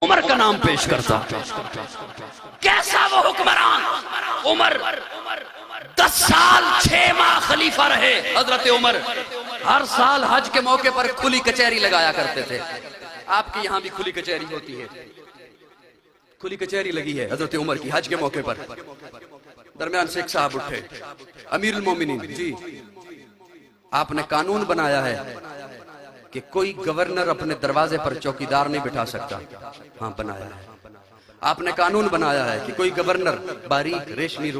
उमर का नाम पेश करता। कैसा वो हुक्मरान उमर, 10 साल 6 माह खलीफा रहे हजरत उमर। हर साल हज के मौके पर खुली कचहरी लगाया करते थे। आपके यहां भी खुली कचहरी होती है? खुली कचहरी लगी है हजरत उमर की हज के मौके पर। दरमियान से एक साहब उठे, अमीरुल मोमिनीन जी, आपने कानून बनाया है कि कोई गवर्नर अपने दरवाजे पर चौकीदार नहीं बिठा सकता। हाँ बनाया है। आपने कानून बनाया है कि कोई गवर्नर बारीक रेशमी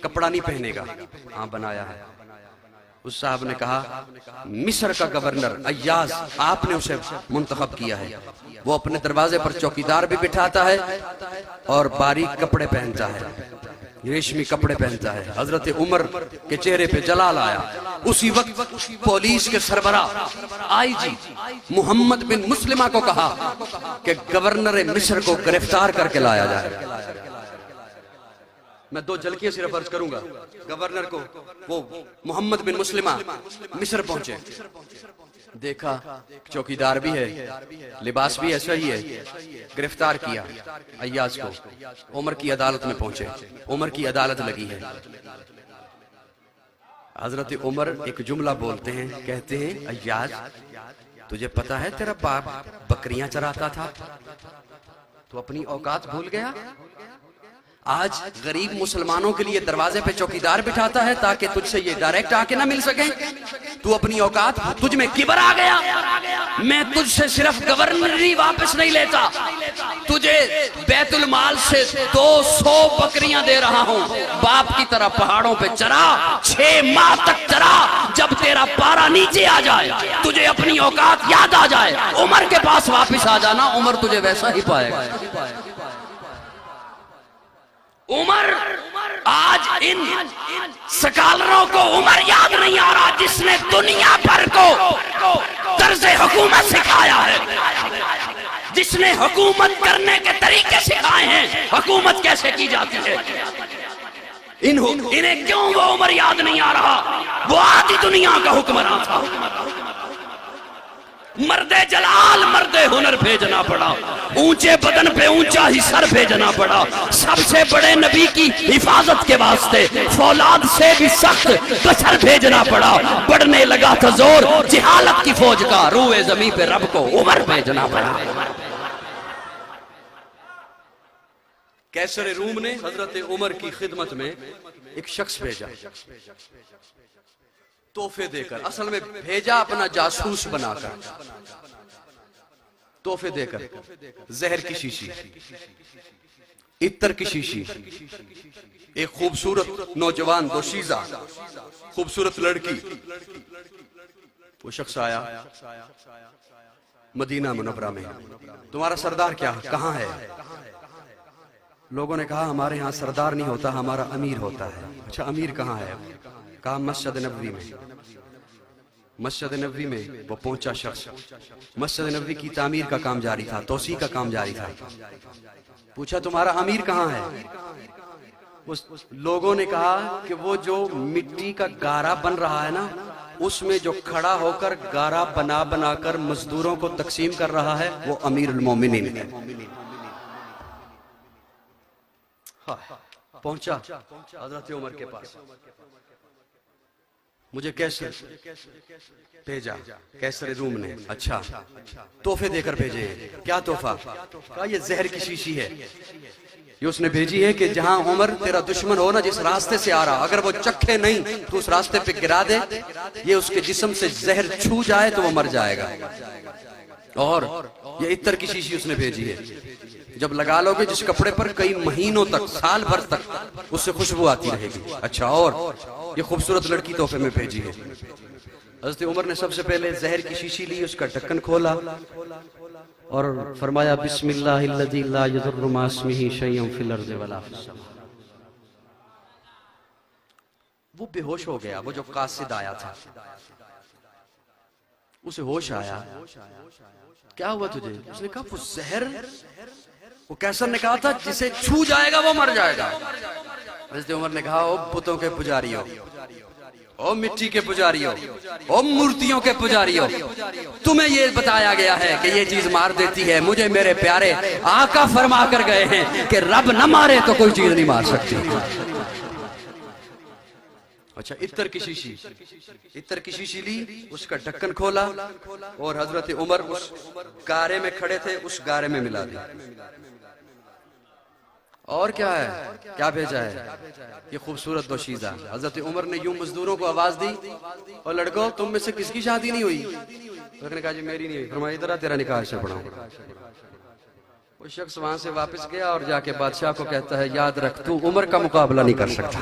कपड़ा नहीं पहनेगा। हाँ बनाया है। उस साहब ने कहा मिस्र का गवर्नर अय्याज, आपने उसे मुंतखब किया है, वो अपने दरवाजे पर चौकीदार भी बिठाता है और बारीक कपड़े पहनता है, रेशमी कपड़े पहनता है। हजरत उमर के चेहरे पे जलाल आया। उसी वक्त पुलिस के सरबराह आईजी मोहम्मद बिन मुस्लिमा को कहा कि गवर्नर मिस्र को गिरफ्तार करके लाया जाए। मैं 2 झलकियां सिर्फ अर्ज करूंगा। गवर्नर को, वो मोहम्मद बिन मुस्लिमा मिस्र पहुंचे, देखा चौकीदार भी है, लिबास भी ऐसा ही है, गिरफ्तार किया अय्याज को, उमर की अदालत में पहुंचे। उमर की अदालत लगी है। हजरत उमर एक जुमला बोलते हैं, कहते हैं अय्याज तुझे पता है तेरा बाप बकरियां चराता था, तो अपनी औकात भूल गया। आज गरीब मुसलमानों के लिए दरवाजे पे चौकीदार बिठाता है ताकि तुझसे ये डायरेक्ट आके ना मिल सके। तू अपनी औकात, तुझ में किबर आ गया। मैं तुझसे सिर्फ गवर्नरी वापस नहीं लेता, तुझे बैतुल माल से 200 बकरियां दे रहा हूं। बाप की तरह पहाड़ों पे चरा, 6 माह तक चरा। जब तेरा पारा नीचे आ जाए, तुझे अपनी औकात याद आ जाए, उमर के पास वापस आ जाना, उमर तुझे वैसा ही पाएगा। उमर, आज इन स्कॉलरों को उमर याद नहीं आ रहा जिसने दुनिया भर को तर्ज़े हुकूमत सिखाया है, जिसने हुकूमत करने के तरीके सिखाए हैं, हुकूमत कैसे की जाती है। इन्हें क्यों वो उमर याद नहीं आ रहा? वो आधी दुनिया का हुक्मरान था। मर्दे जलाल मर्दे हुनर भेजना पड़ा, ऊंचे बदन पे ऊंचा ही सर भेजना पड़ा। सबसे बड़े नबी की हिफाजत के वास्ते फौलाद से भी सख्त कसर भेजना पड़ा। बढ़ने लगा था जोर जिहालत की फौज का, रूए जमीन पे रब को उमर भेजना पड़ा। कैसर रूम ने हजरत उमर की खिदमत में एक शख्स भेजा तोहफे देकर। असल में भेजा अपना जासूस बनाकर, तोहफे देकर। जहर की शीशी, इत्तर की शीशी, एक खूबसूरत नौजवान दोशीजा खूबसूरत लड़की। वो शख्स आया मदीना मुनव्वरा में, तुम्हारा सरदार क्या कहाँ है? लोगों ने कहा हमारे यहाँ सरदार नहीं होता, हमारा अमीर होता है। अच्छा अमीर कहाँ है? कहा मस्जिद नबवी में। मस्जिद नबवी में वो पहुंचा शख्स, मस्जिद नबवी की तामीर का काम जारी था, तोसी का काम जारी था। पूछा तुम्हारा अमीर कहाँ है? उस लोगों ने कहा कि वो जो मिट्टी का गारा बन रहा है ना, उसमें जो खड़ा होकर गारा बना बनाकर मजदूरों को तकसीम कर रहा है, वो अमीरुल मोमिनीन है। पहुंचा हजरत उमर के पास, मुझे कैसर भेजा, कैसर रूम ने। अच्छा तोहफे देकर भेजे। क्या तोहफा? कहा ये जहर की शीशी है, ये उसने भेजी है कि जहां उमर तेरा दुश्मन हो ना, जिस रास्ते से आ रहा, अगर वो चखे नहीं तो उस रास्ते पे गिरा दे, ये उसके जिस्म से जहर छू जाए तो वो मर जाएगा। और ये इत्तर की शीशी उसने भेजी है, जब लगा लोगे जिस कपड़े पर कई महीनों तक, साल भर तक उससे खुशबू आती रहेगी। अच्छा और ये खूबसूरत लड़की तोहफे में भेजी है। हज़रत उमर ने सबसे पहले जहर की शीशी ली, उसका ढक्कन खोला और फरमाया बिस्मिल्लाहिल्लज़ी ला यज़ुर्रु मा इस्मिही शैउन फिल अर्ज़ि वला फिस समा। वो बेहोश हो गया। वो जो कासिद आया था उसे होश आया। क्या हुआ तुझे? उसने कहा वो जहर, वो कैसर ने कहा था जिसे छू जाएगा वो मर जाएगा। हज़रत उमर ने कहा ओ पुतों के पुजारियों, ओ मिट्टी के पुजारियों, ओ मूर्तियों के पुजारियों, तुम्हें ये बताया गया है कि ये चीज मार देती है। मुझे मेरे प्यारे आका फरमा कर गए हैं कि रब न मारे तो कोई चीज नहीं मार सकती। अच्छा, इत्तर की शीशी, इत्तर की शीशी ली, उसका ढक्कन खोला और हजरत उमर उस गारे में खड़े थे, उस गारे में मिला दी। और क्या है, क्या भेजा है, ये खूबसूरत दोशीज़ा। हजरत उमर ने यूं मजदूरों को आवाज दी, और लड़कों तुम में से किसकी शादी नहीं हुई? उसने कहा जी मेरी नहीं हुई। फरमाया इधर आ, तेरा निकाह से पढ़ाऊं। वो शख्स वहां से वापस गया और जाके बादशाह को कहता है याद रख तू उमर का मुकाबला नहीं कर सकता।